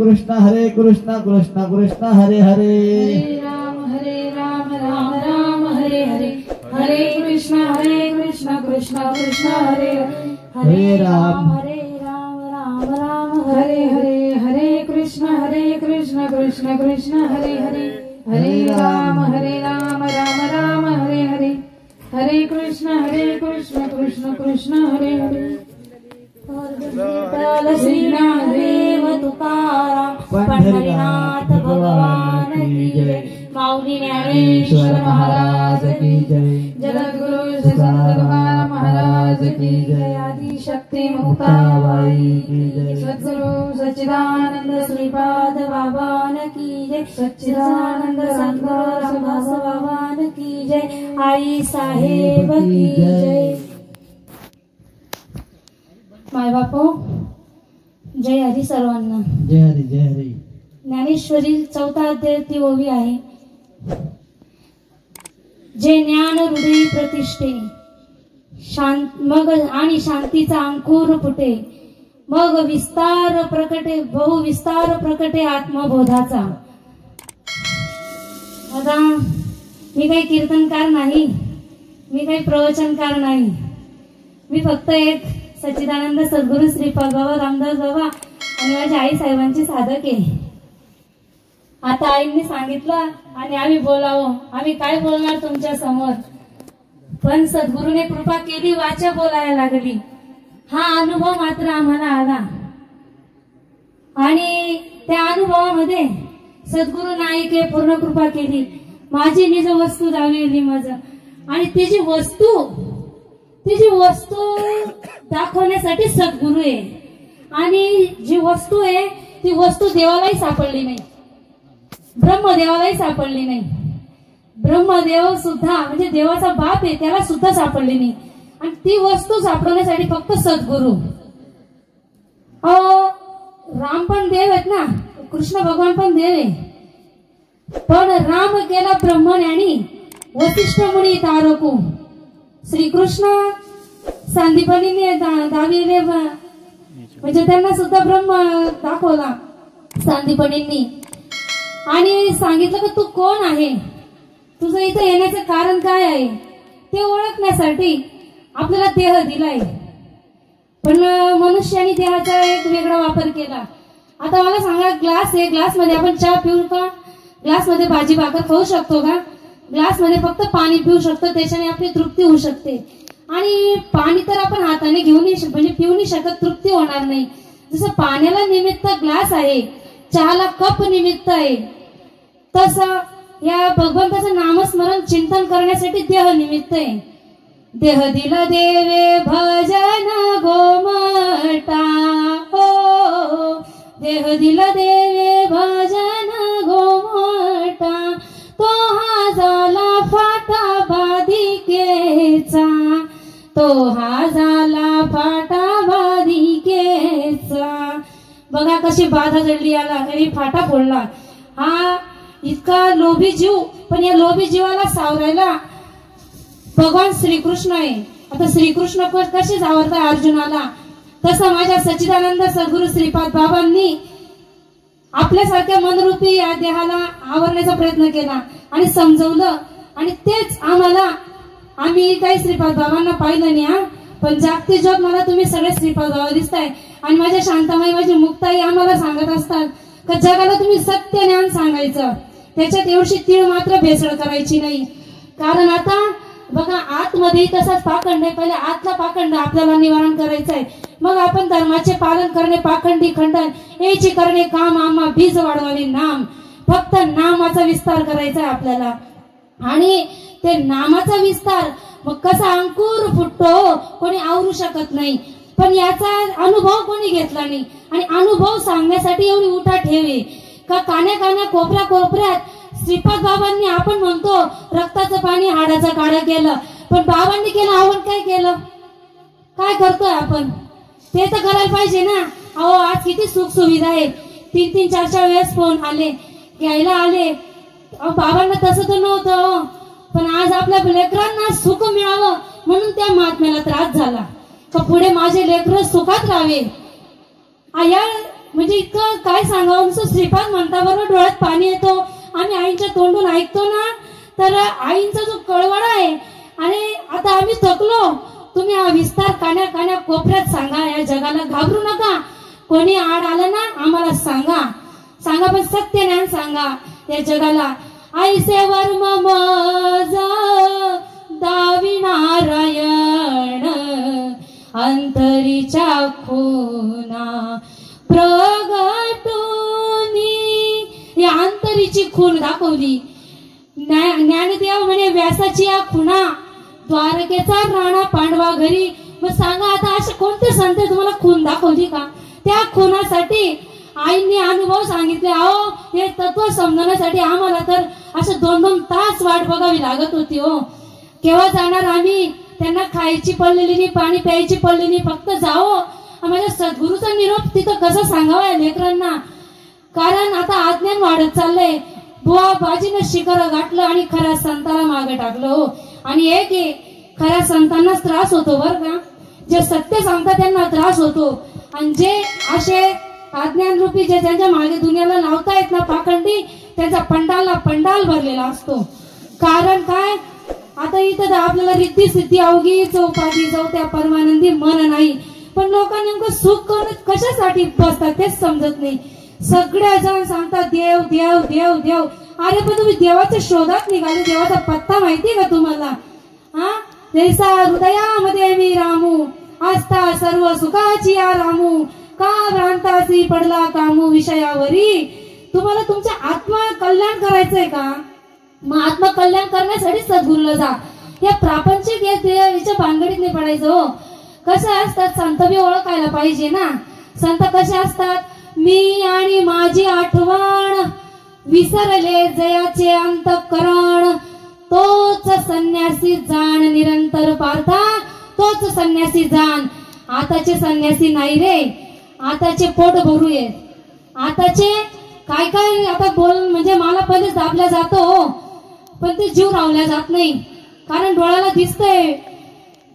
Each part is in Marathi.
कृष्ण कृष्ण कृष्ण हरे हरे हरे राम राम हरे हरे हरे कृष्ण कृष्ण कृष्ण हरे हरे राम राम हरे हरे हरे कृष्ण कृष्ण कृष्ण हरे हरे हरे राम राम हरे हरे हरे कृष्ण कृष्ण कृष्ण हरे हरे श्रीनाथदेव तुकाराम पंढरीनाथ भगवान की जय माऊली ज्ञानेश्वर महाराज की जय जगद्गुरु तुकाराम महाराज की जय आदि शक्ती मुक्ताबाई की जय सद्गुरु सच्चिदानंद श्रीपाद बाबान की जय सच्चिदानंद संत रामदास बाबान की जय आई साहेब की जय माय बापू जय हरी सर्वांना जय हरी जय हरी ज्ञानेश्वरी 4था अध्याय ती ओवी आहे जे ज्ञान हृदय प्रतिष्ठे मग आणि शांतीचा अंकुर फुटे मग विस्तार प्रकटे बहुविस्तार प्रकटे आत्मबोधाचा। आता मी काही कीर्तनकार नाही, मी काही प्रवचनकार नाही, मी फक्त एक सच्चिदानंद सद्गुरु श्रीपाद बाबा रामदास बाबा आणि माझ्या आई साहेबांची साधक आहे। आता आईंनी सांगितलं आणि आम्ही बोलावं, आम्ही काय बोलणार तुमच्या समोर, पण सद्गुरूने कृपा केली, वाचा बोलायला लागली। हा अनुभव मात्र आम्हाला आला आणि त्या अनुभवामध्ये सद्गुरू नाईके पूर्ण कृपा केली। माझी निज वस्तू दाविली माझं आणि तिची वस्तू दाखवण्यासाठी सद्गुरू आहे आणि जी वस्तू आहे ती वस्तू देवालाही सापडली नाही, ब्रह्मदेवालाही सापडली नाही। ब्रह्मदेव सुद्धा म्हणजे देवाचा बाप आहे त्याला सुद्धा सापडली नाही आणि ती वस्तू सापडण्यासाठी फक्त सद्गुरू। राम पण देव आहेत ना, कृष्ण भगवान पण देव आहे, पण राम गेला ब्रह्मज्ञानी वसिष्ठ मुनी तारकू। श्रीकृष्ण सांदीपनीने दाविले म्हणजे त्यांना सुद्धा ब्रह्म दाखवला सांदीपनींनी आणि सांगितलं की तू कोण आहे, तुझं इथं येण्याचं कारण काय आहे ते ओळखण्यासाठी आपल्याला देह दिलाय। पण मनुष्याने देहाचा एक वेगळा वापर केला। आता मला सांगा, ग्लास आहे, ग्लास मध्ये आपण चहा पिऊ का, ग्लास मध्ये भाजी भाकर खाऊ शकतो का, ग्लास मध्ये फक्त पाणी पिऊ शकतो, त्याच्याने आपली तृप्ती होऊ शकते। आणि पाणी तर आपण हाताने घेऊन म्हणजे पिऊ नाही शकत, तृप्ती होणार नाही। जसं पाण्याला निमित्त ग्लास आहे, चहाला कप निमित्त आहे, तसं या भगवंताचं नामस्मरण चिंतन करण्यासाठी देह निमित्त आहे। देह दिला देवे भजन गोमटा हो, देह दिला देवे भजन गोमटा, तो हा झाला फाटा बाधिकेचा, तो हा झाला फाटा बाधिकेचा। बघा कशी बाधा जडली याला आणि फाटा फोडला। हा इतका लोभी जीव, पण या लोभी जीवाला सावरायला भगवान श्रीकृष्ण आहे। आता श्रीकृष्ण कसे सावरतात अर्जुनाला, तसं माझ्या सच्चिदानंद सद्गुरु श्रीपाद बाबांनी आपल्यासारख्या मनरूपी या देहाला आवरण्याचा प्रयत्न केला आणि समजवलं आणि तेच आम्ही काही श्रीपाद बाबांना पाहिलं नाही हा, पण जागतिक ज्योत मला तुम्ही सगळे श्रीपाद बाबा दिसताय आणि माझ्या शांताबाई माझी मुक्ताई आम्हाला सांगत असतात की जगाला तुम्ही सत्य ज्ञान सांगायचं, त्याच्यात एवढी तीळ मात्र भेसळ करायची नाही। कारण आता बघा आतमध्ये तसाच पाखंड आहे, पहिले आतला पाखंड आपल्याला निवारण करायचं आहे, मग आपण धर्माचे पालन करणे पाखंडी खंडन याची करणे काम आम्हा बीज वाढवावे नाम, फक्त नामाचा विस्तार करायचा आहे आपल्याला। आणि ते नामाचा विस्तार मग कसा अंकुर फुटतो कोणी आवरू शकत नाही, पण याचा अनुभव कोणी घेतला नाही आणि अनुभव सांगण्यासाठी एवढी उठा ठेवे का कान्या कोपऱ्यात श्रीपाद बाबांनी आपण म्हणतो रक्ताचं पाणी हाडाचं काढा केलं, पण बाबांनी केलं, आपण काय केलं, काय करतोय आपण ते तर करायला पाहिजे ना। अहो आज किती सुख सुविधा आहे, 3-3, 4-4 वेळेस फोन आले, घ्यायला आले, बाबांना तसं तर नव्हतं, पण आज आपल्या लेकरांना सुख मिळावं म्हणून त्या महात्म्याला त्रास झाला का पुढे माझे लेकर सुखात राहावे, या म्हणजे इतकं काय सांगावं, नुसतं श्रीपाद म्हणता बरोबर डोळ्यात पाणी येतो. आम्ही आईच्या तोंडून ऐकतो ना, तर आईंचा जो कळवळा आहे. आणि आता आम्ही थकलो, तुम्ही हा विस्तार कान्या कान्या कोपऱ्यात सांगा. या जगाला घाबरू नका, कोणी आड आलं ना आम्हाला सांगा, सांगा पण सत्य ज्ञान सांगा या जगाला. ऐसे वर्म मज दावी नारायण अंतरीच्या खुना प्रगटोनी. या अंतरीची खून दाखवली. ज्ञानदेव म्हणे व्यासाची या खुणा द्वारकेचा राणा पांडवा घरी. मग सांगा आता असे कोणते संत तुम्हाला खून दाखवली का? त्या खुनासाठी आईंनी अनुभव सांगितले. अहो हे तत्व समजण्यासाठी आम्हाला तर असं 2-2 तास वाट बघावी लागत होती. हो केव्हा जाणार आम्ही? त्यांना खायची पडलेली नाही, पाणी प्यायची पडली नाही, फक्त जावं. माझ्या सद्गुरूचा निरोप तिथं कसं सांगावं या लेकरांना? कारण आता अज्ञान वाढत चाललंय. बुवा बाजीनं शिखर गाठलं आणि खऱ्या संताला मागे टाकलं. हो आणि एक खऱ्या संतांनाच त्रास होतो बरं का. जे सत्य सांगतात त्यांना त्रास होतो. आणि जे असे अज्ञान रूपी जे ज्यांच्या मागे दुनियाला लावतायत ना पाखंडी, त्यांचा पंडाल भरलेला असतो. कारण काय, आता इथं आपल्याला रिद्धी सिद्धी अवघी चौपादी चौथ्या परमानंदी मन नाही. पण लोकांनी नेमकं सुख कशासाठी बसतात तेच समजत नाही. सगळे जण सांगतात देव देव देव देव. अरे पण तुम्ही देवाच्या शोधात निघाले, देवाचा पत्ता माहिती का तुम्हाला? हा जैसा हृदयामध्ये मी रामू आस्था सर्व सुखाची या रामू का भ्रांतासी पडला कामू विषयावरी. तुम्हाला तुमच्या आत्मा कल्याण करायचंय का? मग आत्मा कल्याण करण्यासाठी सद्गुरूला जा. या प्रापंचिक याच्या भानगडीत नाही पडायचं. हो कसं असतात संत बी ओळखायला पाहिजे ना. संत कसे असतात? मी आणि माझी आठवण विसरले जयाचे अंतःकरण, तोच संन्यासी जाण निरंतर पार्था, तोच संन्यासी जाण. आताचे संन्यासी नाही रे, आताचे पोट भरू येत. आताचे काय काय आता बोल म्हणजे मला पहिलेच दाबल्या जातो. हो पण ते जीव रावल्या जात नाही. कारण डोळ्याला दिसतंय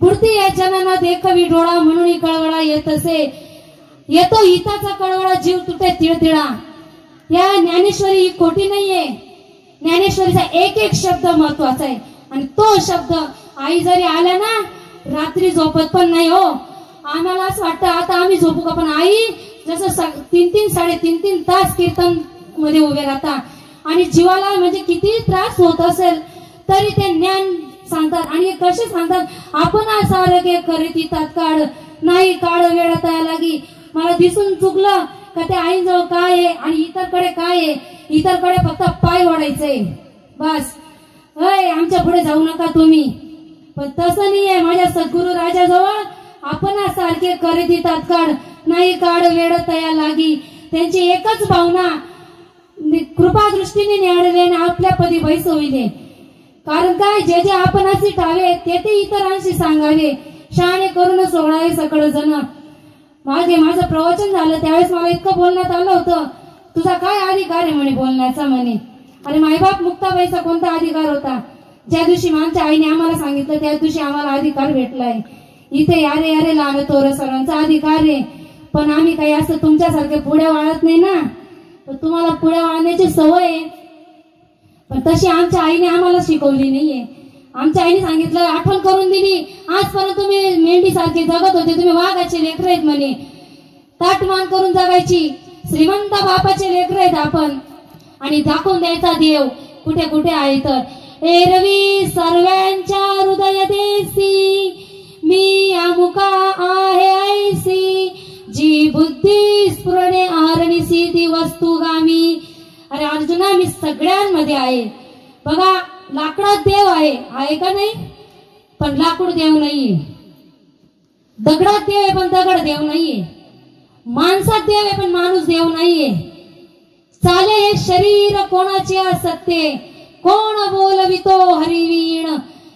पुढती या जनांना देखवी डोळा म्हणून कळवळा येत असे. येतो हिताचा कळवळा जीव तुटे तिळतिळा. या ज्ञानेश्वरी ही खोटी नाहीये. ज्ञानेश्वरीचा एक एक शब्द महत्वाचा आहे. आणि तो शब्द आई जरी आल्या ना रात्री झोपत पण नाही. हो आम्हाला असं वाटतं आता आम्ही झोपू का, पण आई जसं 3-3 3.5 तास कीर्तन मध्ये उभे राहता. आणि जीवाला म्हणजे किती त्रास होत असेल तरी ते ज्ञान सांगतात. आणि कसे सांगतात? आपण सारखे करीती तात्काळ नाही काळ वेळ तया लागी. मला दिसून चुकलं का ते आईजवळ काय आहे आणि इतरकडे काय आहे. इतरकडे फक्त पाय ओढायचंय बस. अय आमच्या पुढे जाऊ नका तुम्ही. पण तसं नाहीये. माझ्या सद्गुरु राजाजवळ आपण सारखे करीती तात्काळ नाही काळ वेळ तया लागी. त्यांची एकच भावना कृपा दृष्टीने निहाळले आपल्या पदी बैस होईले. कारण काय, जे जे आपण असे ठावे ते ते इतरांशी सांगावे. शहाणे करून सोडावे सकळ जण. माझं प्रवचन झालं त्यावेळेस मला इतकं बोलण्यात आलं होतं, तुझा काय अधिकार आहे म्हणे बोलण्याचा म्हणे. अरे मायबाप मुक्ताबाईचा कोणता अधिकार होता? ज्या दिवशी आमच्या आईने आम्हाला सांगितलं त्या दिवशी आम्हाला अधिकार भेटलाय. इथे यारे यारे लहान तोर सर्वांचा अधिकार आहे. पण आम्ही काही असं तुमच्यासारखे पुढे वाळत नाही ना. तर तुम्हाला पुढे वाळण्याची सवय आहे. पण तशी आमच्या आईने आम्हाला शिकवली नाहीये. आमच्या आईने सांगितलं, आठवण करून दिली, आजपर्यंत तुम्ही मेंढी सारखी जगत होते, तुम्ही वाघाचे लेकर आहेत म्हणे. ताटमान करून जगायची. श्रीमंत बापाचे लेकर आहेत आपण. आणि दाखवून द्यायचा देव कुठे कुठे आहे. तर एरवी सर्वांच्या हृदय देसी मी अमुका आहे ऐसी, जी बुद्धी स्फुरणे आरणीसी ती वस्तुगामी. अरे अर्जुना मी सगळ्यांमध्ये आहे. बघा लाकडात देव आहे का नाही? पण लाकूड देव नाहीये. दगडात देव आहे पण दगड देव नाहीये. माणसात देव आहे पण माणूस देव नाहीये. चाले हे शरीर कोणाचे असत्य, कोण बोलवितो हरिवीण,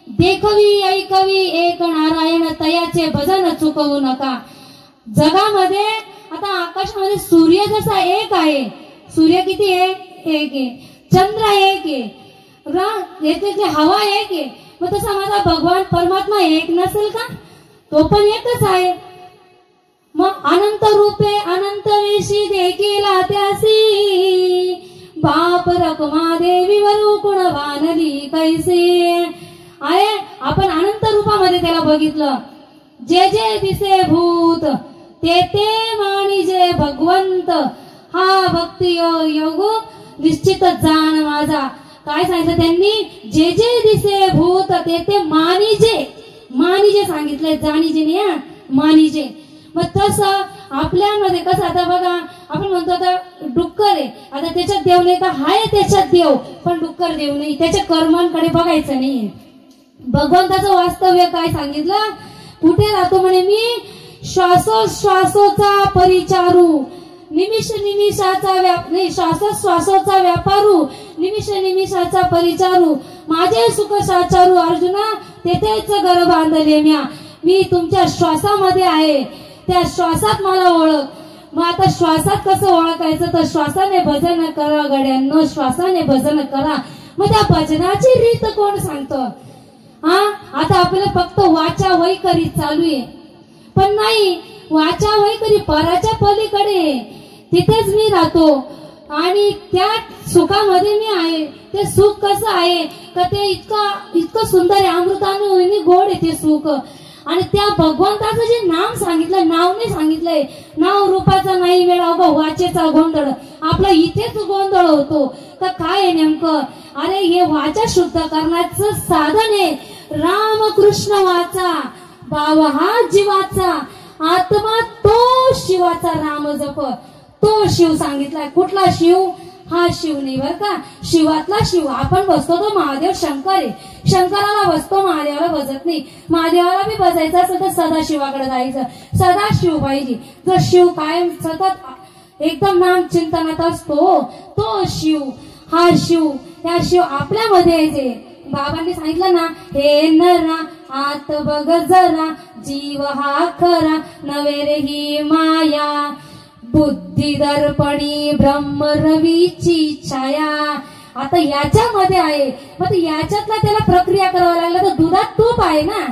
देखवी ऐकवी एक नारायण, तयाचे भजन चुकवू नका. जगामध्ये आता आकाशामध्ये सूर्य जसा एक आहे, सूर्य किती आहे? एक आहे. चंद्र एक आहे. याच्यातली हवा एक आहे. मग तसा माझा भगवान परमात्मा एक नसेल का? तो पण एकच आहे. मग अनंत रूपे अनंत वेशी देखील त्यासी बाप रखमा देवी वरू कुण वानली कैसे. आहे आपण अनंत रूपामध्ये त्याला बघितलं. जे जे दिसे भूत ते ते मानिजे भगवंत हा भक्ती योग निश्चित जाण माझा. काय सांगितलं त्यांनी? जे जे दिसे भूत ते ते मानिजे सांगितलंय, जाणीजे नाही, मानिजे. मग तसं आपल्यामध्ये कसं, आता बघा आपण म्हणतो आता डुक्कर आहे, आता त्याच्यात देव नाही का? हाय त्याच्यात देव, पण डुक्कर देव नाही, त्याच्या कर्मांकडे बघायचं नाही. भगवंताचं वास्तव्य काय सांगितलं? कुठे राहतो म्हणे? मी श्वासोश्वासोचा परिचारू, निमिष निमिषाचा नाही, श्वासोश्वासोचा व्यापारू, निमिष निमिषाचा परिचारू, माझे सुख साचारू अर्जुना, तेथेच घर बांधले म्या. मी तुमच्या श्वासामध्ये आहे, त्या श्वासात मला ओळख. मग आता श्वासात कसं ओळखायचं? तर श्वासाने भजन करा गड्यांनो, श्वासाने भजन करा. मग त्या भजनाची रीत कोण सांगतं? आता आपल्याला फक्त वाचा वैखरी चालू आहे, पण नाही, वाचा वैखरी पराच्या पलीकडे, तिथेच मी राहतो आणि त्या सुखामध्ये मी आहे. ते सुख कसं आहे का? ते इतकं सुंदर आहे, अमृताने गोड आहे ते सुख. आणि त्या भगवंताचं जे नाम सांगितलं, नाव नाही सांगितलंय, नाव रूपाचा नाही वेळ, अगं वाचेचा गोंधळ. आपला इथेच गोंधळ होतो का काय आहे नेमकं? अरे हे वाचा शुद्ध करण्याचं साधन आहे रामकृष्ण वाचा. भाव हा जीवाचा, आत्मा तो शिवाचा, राम जप तो शिव सांगितलाय. कुठला शिव? हा शिव नाही बर का, शिवातला शिव. आपण बसतो तो महादेव शंकर आहे, शंकराला बसतो, महादेवाला बसत नाही. महादेवाला बी बसायचं असेल तर सदाशिवाकडे जायचं, सदाशिव पाहिजे. जर शिव कायम सतत एकदम नाम चिंतनात असतो, तो शिव. हा शिव, त्या शिव आपल्यामध्ये यायचे. बाबांनी सांगितलं ना, हे नरा आत बघ जरा, जीव हा खरा नवे रे ही माया, बुद्धी दर्पणी ब्रह्म रवीची छाया. आता याच्यामध्ये आहे, मग याच्यातला त्याला प्रक्रिया करावं लागलं तर दुधात तूप आहे ना,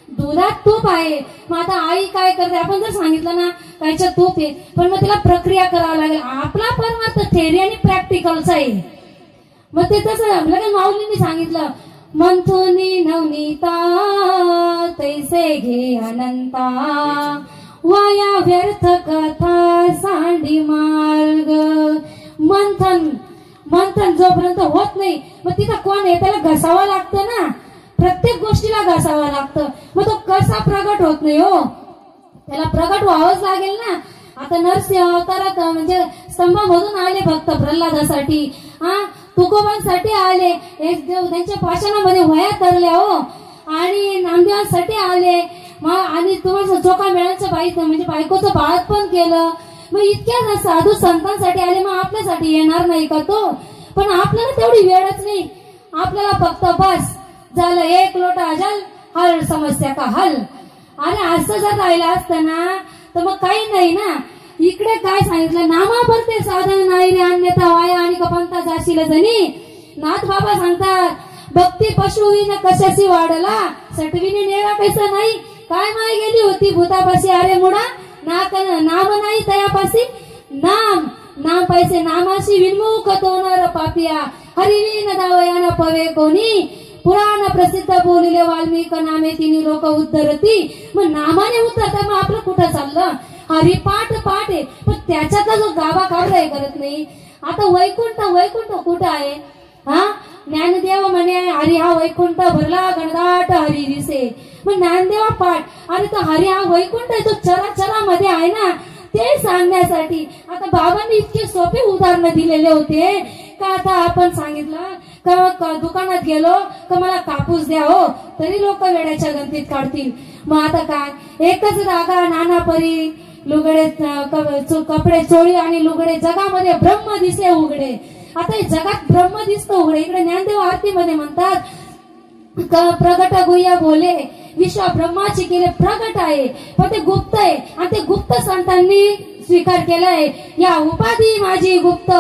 दुधात तूप आहे. मग आता आई काय करते? आपण जर सांगितलं ना कायच्या तूप आहे, पण मग त्याला प्रक्रिया करावं लागेल. आपला परमार्थ थेरी आणि प्रॅक्टिकलचा आहे. मग ते तसं लगेच माऊलींनी सांगितलं, मंथुनी नवनीता तैसे घे अनंता, वाया व्यर्थ कथा सांडी मार्ग. मंथन जोपर्यंत होत नाही, मग तिथं कोण आहे? त्याला घसावं लागतं ना, प्रत्येक गोष्टीला घसावं लागतं. मग तो कसा प्रगट होत नाही हो? त्याला प्रगट व्हावंच लागेल ना. आता नरसिंह अवतारात म्हणजे स्तंभामधून आले भक्त प्रल्हादासाठी, तुकोबांसाठी आले, एक देव त्यांच्या पाषाणामध्ये वया तरल्या हो, आणि नामदेवांसाठी आले. मग आणि तुम्हाला चोका मेळांच्या बाईचं म्हणजे बायकोचं बाळत पण केलं. मग इतक्या साधू संतांसाठी आले, मग आपल्यासाठी येणार नाही का तो? पण आपल्याला तेवढी वेळच नाही. आपल्याला फक्त बस झालं, एक लोटा जल हल समस्या का हल. अरे असं जर राहिलं असतं ना तर मग काही नाही ना. इकडे काय सांगितलं? नामाभरते साधन नाही रे अन्यथा वाया आणि कपंता जाशील जणी. नाथ बाबा सांगतात, भक्ती पशुविन कशाशी वाढला, सटविने नेवा कैसा नाही. काय माय गेली होती भूतापाशी, अरे मुडा नाम नाही तयापाशी. नाम पैसे नामाशी विन्मुख तोणार पापिया, हरिवीन दावयान पवे कोणी. पुराण प्रसिद्ध बोलिले वाल्मिक नामे तिन्ही लोक उद्धरती. मग नामाने उद्धरता, मग आपलं कुठं चाललं? हरिपाठ आहे, पण त्याच्यातला जो गाभा काढलाय करत नाही. आता वैकुंठ कुठं आहे? ज्ञानदेव म्हणे हरी हा वैकुंठ भरला गणदाट हरी दिसे. मग ज्ञानदेवा पाठ, अरे तो हरी हा वैकुंठ आहे, तो चराचरामध्ये आहे ना, ते सांगण्यासाठी. आता बाबांनी इतके सोपे उदाहरण दिलेले होते का आता आपण सांगितलं का दुकानात गेलो का मला कापूस द्या हो, तरी लोक वेड्याच्या गंतीत काढतील. मग आता काय, एकच जागा नाना परी लुगडे कपडे चोळी आणि लुगडे, जगामध्ये ब्रह्म दिसे उघडे. आता जगात ब्रह्म दिसतो उघडे. इकडे ज्ञानदेव आरतीमध्ये म्हणतात, प्रगट गुह्य बोले विश्व ब्रह्माची केले प्रगट आहे, पण ते गुप्त आहे आणि ते गुप्त संतांनी स्वीकार केलाय. या उपाधी माझी गुप्त,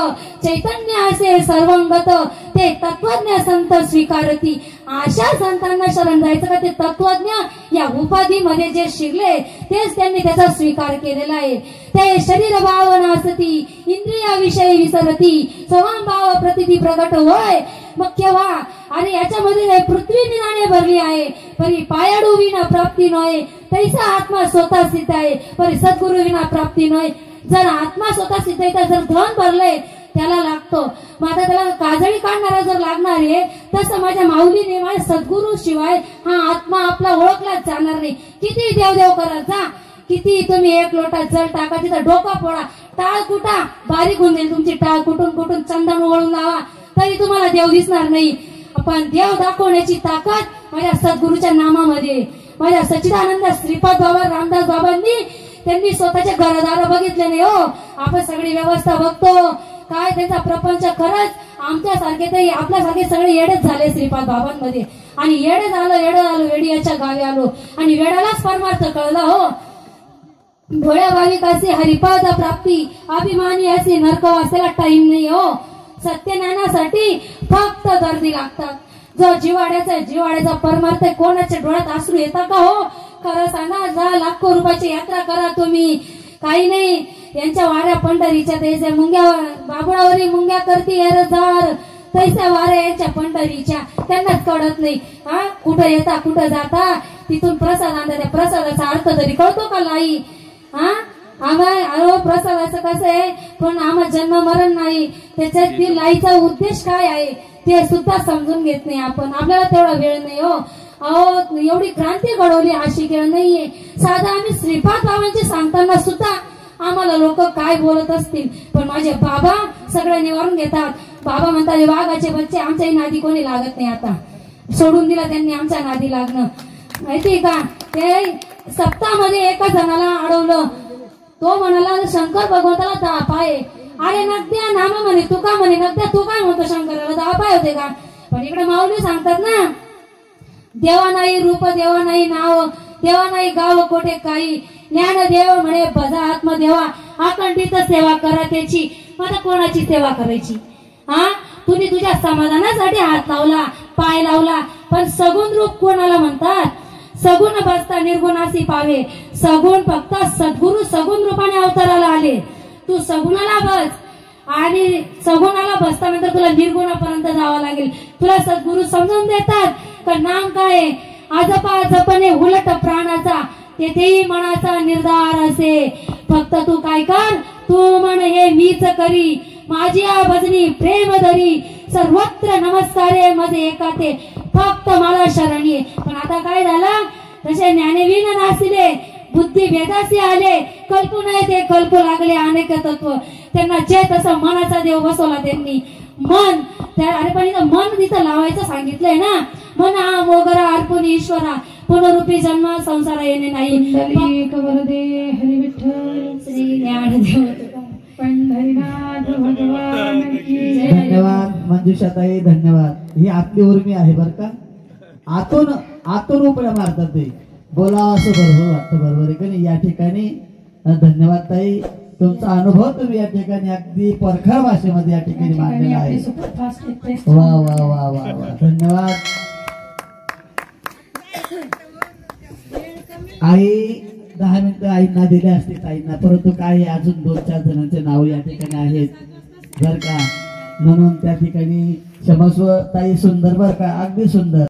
चैतन्य असे सर्वंगत, ते तत्वज्ञ संत स्वीकारती. अशा संतांना शरण जायचं का? ते तत्वज्ञ या उपाधीमध्ये जे शिरले तेच त्यांनी त्याचा स्वीकार केलेला आहे. ते शरीर भावनासती इंद्रियाविषयी विसरती सोहम भाव प्रतिती प्रगट होय. मग केव्हा? अरे याच्यामध्ये पृथ्वी निनाने भरली आहे परी पायाडू विना प्राप्ती नये. तैसा आत्मा स्वतः सिद्ध आहे परी सद्गुरु विना प्राप्ती नये. जर आत्मा स्वतः सिद्ध आहे तर जर धन भरलंय त्याला लागतो. मग आता त्याला काजळी काढणारा जर लागणार आहे तसं माझ्या माऊलीने माझ्या सद्गुरु शिवाय हा आत्मा आपला ओळखलाच जाणार नाही. किती देवदेव करत जा, किती तुम्ही एक लोटा जल टाका, तिथं डोका फोडा, टाळ कुटा बारीक होऊन जाईल तुमची टाळ, कुठून कुठून चंदन वळून लावा तरी तुम्हाला देव दिसणार नाही. पण देव दाखवण्याची ताकद माझ्या सद्गुरूच्या नामामध्ये. माझ्या सच्चिदानंद श्रीपाद बाबा रामदास बाबांनी त्यांनी स्वतःचे घरदार बघितले नाही हो. आपण सगळी व्यवस्था बघतो काय त्यांचा प्रपंच. खरंच आमच्यासारखे तरी आपल्यासारखे सगळे येडेच झाले श्रीपाद बाबांमध्ये. आणि येडे आलो वेडियाच्या गावी आलो आणि वेडालाच परमार्थ कळला हो. भोळ्या भाविकाशी हरिपाद प्राप्ती अभिमानी अशी नरकवासाला टाइम नाही हो. सत्यज्ञानासाठी फक्त गर्दी लागतात. जो जिवाड्याचा परमार्थ कोणाच्या डोळ्यात अश्रू येतात का हो? खरं सांगा. जा लाखो रुपयाची यात्रा करा तुम्ही, काही नाही. यांच्या वाऱ्या पंढरीच्या तैसे मुंग्या बाबुळावरी मुंग्या करती जार तैसे वाऱ्या यांच्या पंढरीच्या त्यांनाच कळत नाही. हा कुठं येता कुठं जाता तिथून प्रसाद आणता. त्या प्रसादाचा अर्थ तरी कळतो का लाई? हा आम्हा प्रसादाचं कसं आहे पण आम्हा जन्म मरण नाही. त्याच्यातील लाईचा उद्देश काय आहे ते सुद्धा समजून घेत नाही आपण. आपल्याला तेवढा वेळ नाही हो. अहो एवढी क्रांती घडवली अशी वेळ नाहीये. साधा आम्ही श्रीपाद बाबांचे सांगताना सुद्धा आम्हाला लोक काय बोलत असतील पण माझे बाबा सगळं निवारून घेतात. बाबा म्हणतात वाघाचे बच्चे आमच्याही नादी कोणी लागत नाही. आता सोडून दिला त्यांनी आमच्या नादी लागणं. माहितीये का? ते सप्ताहामध्ये एका जणाला अडवलं. तो म्हणाला शंकर भगवंताला 10 पाय. अरे नद्या नाम म्हणे तू का म्हणे नद्या तू काय म्हणतो शंकराला 10 पाय होते का? पण इकडे माऊली सांगतात ना देवा नाही रूप देवा नाही नाव देवा नाही गाव कोठे काही ज्ञान देव म्हणे भजा आत्मदेवा अखंडित सेवा करा त्याची. मला कोणाची सेवा करायची? हा तुम्ही तुझ्या समाधानासाठी हात लावला पाय लावला पण सगुण रूप कोणाला म्हणतात? सगुण बसता निर्गुणासी पावे. सगुण फक्त सद्गुरु सगुण रूपाने अवताराला आले. तू सगुणाला बस आणि सगुणाला बसतानंतर तुला निर्गुणापर्यंत जावं लागेल. तुला सद्गुरु समजून देतात का नाम काय आजपा जपणे उलट प्राणाचा तेथेही मनाचा निर्धार असे. फक्त तू काय कर तू म्हण हे मीच करी माझी आ भजनी प्रेम धरी सर्वत्र नमस्कारे मध्ये एकाते फक्त मला शरण ये. पण आता काय झालं? तसे ज्ञानवीन नासिले बुद्धी वेदासी आले कल्पू नये ते कल्पू लागले अनेक तत्व. त्यांना जे तसं मनाचा देव बसवला त्यांनी. मन त्या अरे पण इथं मन तिथं लावायचं सांगितलंय ना. मन हा मोगरा अर्पण ईश्वरा पुनरुपी जन्म संसार येणे नाही. वरदे हरी विठ्ठल श्री ज्ञानदेव पंढरीनाथ भगवान की जय. धन्यवाद मंजुषाताई, धन्यवाद. ही आपली उर्मी आहे बर का. आतून उपड्या मारतात ते बोलावं असं बरोबर वाटतं. बरोबर आहे का नाही? या ठिकाणी धन्यवाद ताई. तुमचा अनुभव तुम्ही या ठिकाणी अगदी परखड भाषेमध्ये या ठिकाणी मांडलेला आहे. वा वा वा वा वा धन्यवाद. आई 10 मिनिटं आईंना दिले असते ताईंना परंतु काय अजून 2-4 जणांचे नाव या ठिकाणी आहेत बर का. म्हणून त्या ठिकाणी क्षमस्व ताई. सुंदर बर का, अगदी सुंदर.